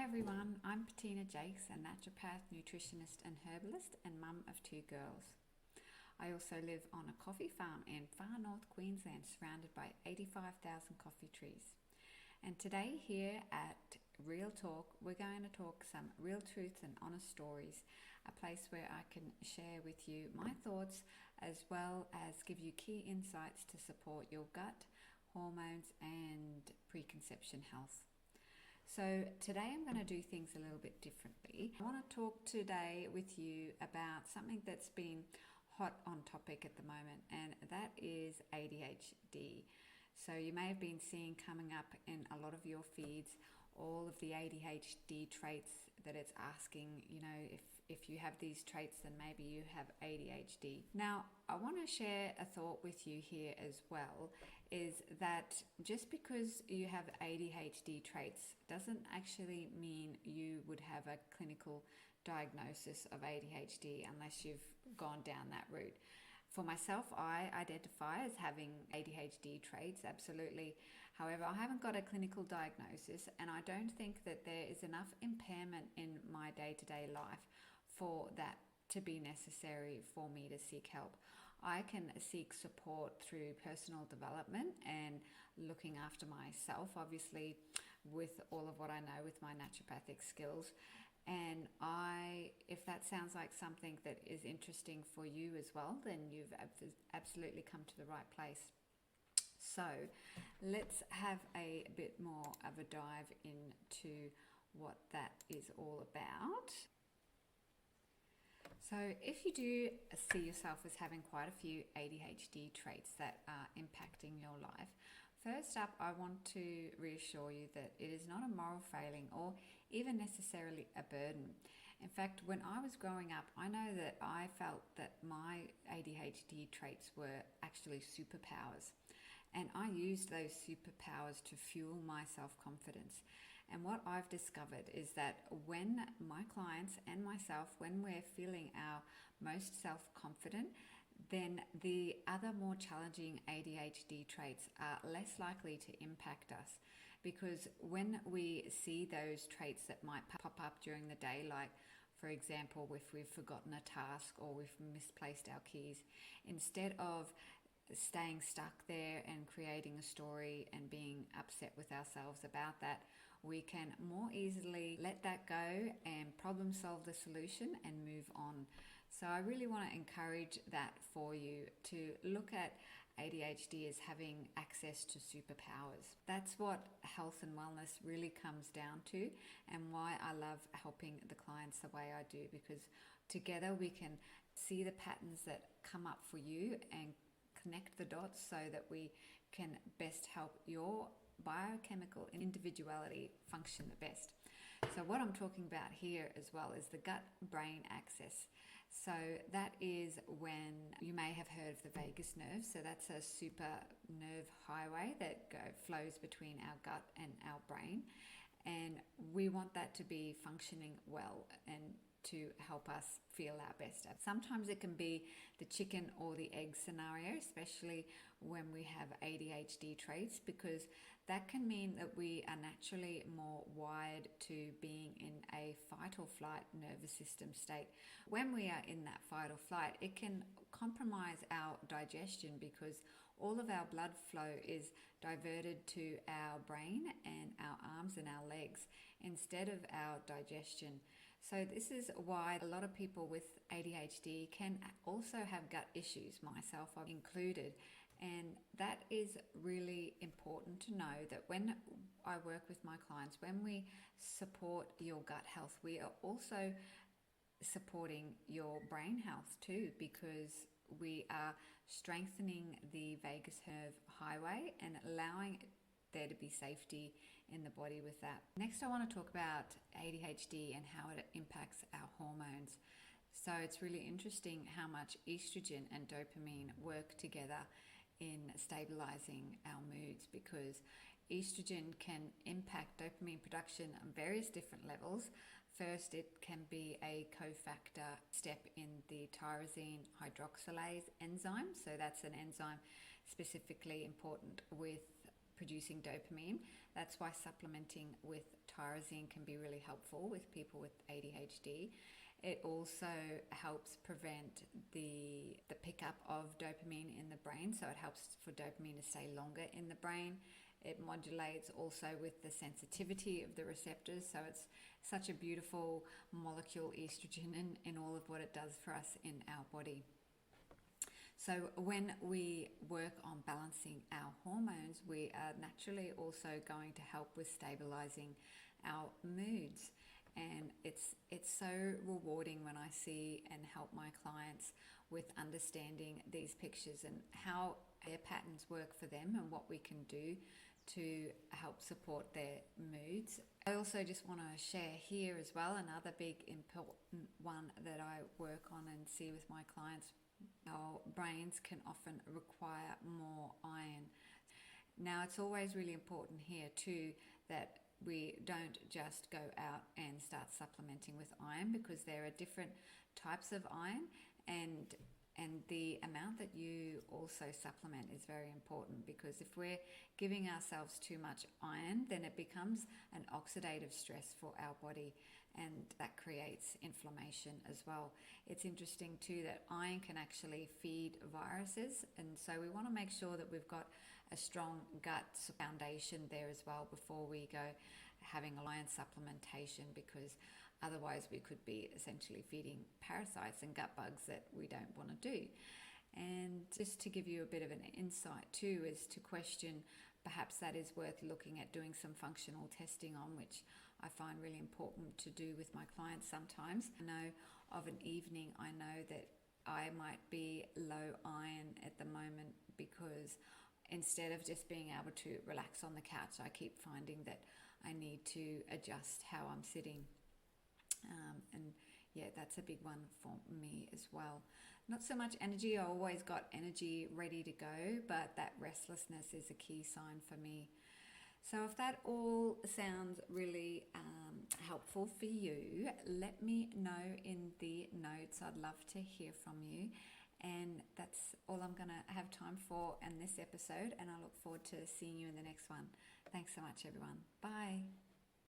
Hi everyone, I'm Patina Jakes, a naturopath, nutritionist and herbalist and mum of two girls. I also live on a coffee farm in far north Queensland surrounded by 85,000 coffee trees. And today here at Real Talk, we're going to talk some real truths and honest stories, a place where I can share with you my thoughts as well as give you key insights to support your gut, hormones and preconception health. So today I'm going to do things a little bit differently. I want to talk today with you about something that's been hot on topic at the moment, and that is ADHD. So you may have been seeing coming up in a lot of your feeds all of the ADHD traits that it's asking, if you have these traits, then maybe you have ADHD. Now, I want to share a thought with you here as well, is that just because you have ADHD traits doesn't actually mean you would have a clinical diagnosis of ADHD unless you've gone down that route. For myself, I identify as having ADHD traits, absolutely. However, I haven't got a clinical diagnosis, and I don't think that there is enough impairment in my day-to-day life for that to be necessary for me to seek help. I can seek support through personal development and looking after myself, obviously, with all of what I know with my naturopathic skills. And if that sounds like something that is interesting for you as well, then you've absolutely come to the right place. So let's have a bit more of a dive into what that is all about. So if you do see yourself as having quite a few ADHD traits that are impacting your life, first up, I want to reassure you that it is not a moral failing or even necessarily a burden. In fact, when I was growing up, I know that I felt that my ADHD traits were actually superpowers. And I used those superpowers to fuel my self-confidence. And what I've discovered is that when my clients and myself, when we're feeling our most self-confident, then the other more challenging ADHD traits are less likely to impact us. Because when we see those traits that might pop up during the day, like for example, if we've forgotten a task or we've misplaced our keys, instead of staying stuck there and creating a story and being upset with ourselves about that, we can more easily let that go and problem solve the solution and move on. So I really want to encourage that for you, to look at ADHD as having access to superpowers. That's what health and wellness really comes down to, and why I love helping the clients the way I do, because together we can see the patterns that come up for you and connect the dots so that we can best help your biochemical individuality function the best. So what I'm talking about here as well is the gut-brain axis. So that is when you may have heard of the vagus nerve. So that's a super nerve highway that flows between our gut and our brain. And we want that to be functioning well and to help us feel our best. Sometimes it can be the chicken or the egg scenario, especially when we have ADHD traits, because that can mean that we are naturally more wired to being in a fight or flight nervous system state. When we are in that fight or flight, it can compromise our digestion because all of our blood flow is diverted to our brain and our arms and our legs instead of our digestion. So this is why a lot of people with ADHD can also have gut issues, myself included. And that is really important to know, that when I work with my clients, when we support your gut health, we are also supporting your brain health too, because we are strengthening the vagus nerve highway and allowing there to be safety in the body with that. Next, I want to talk about ADHD and how it impacts our hormones. So it's really interesting how much estrogen and dopamine work together in stabilizing our moods, because estrogen can impact dopamine production on various different levels. First, it can be a cofactor step in the tyrosine hydroxylase enzyme. So that's an enzyme specifically important with producing dopamine. That's why supplementing with tyrosine can be really helpful with people with ADHD. It also helps prevent the pickup of dopamine in the brain, so it helps for dopamine to stay longer in the brain. It modulates also with the sensitivity of the receptors, so it's such a beautiful molecule, estrogen, in all of what it does for us in our body. So when we work on balancing our hormones, we are naturally also going to help with stabilizing our moods. And it's so rewarding when I see and help my clients with understanding these pictures and how their patterns work for them and what we can do to help support their moods. I also just want to share here as well another big important one that I work on and see with my clients. Our brains can often require more iron. Now, it's always really important here too that we don't just go out and start supplementing with iron, because there are different types of iron, and the amount that you also supplement is very important, because if we're giving ourselves too much iron, then it becomes an oxidative stress for our body, and that creates inflammation as well. It's interesting too that iron can actually feed viruses, and so we want to make sure that we've got a strong gut foundation there as well before we go having iron supplementation, because otherwise we could be essentially feeding parasites and gut bugs that we don't want to do. And just to give you a bit of an insight too, is to question perhaps that is worth looking at doing some functional testing on, which I find really important to do with my clients sometimes. I know of an evening, I know that I might be low iron at the moment, because instead of just being able to relax on the couch, I keep finding that I need to adjust how I'm sitting. And yeah, that's a big one for me as well. Not so much energy, I always got energy ready to go, but that restlessness is a key sign for me. So if that all sounds really helpful for you, let me know in the notes. I'd love to hear from you. And that's all I'm going to have time for in this episode, and I look forward to seeing you in the next one. Thanks so much, everyone. Bye.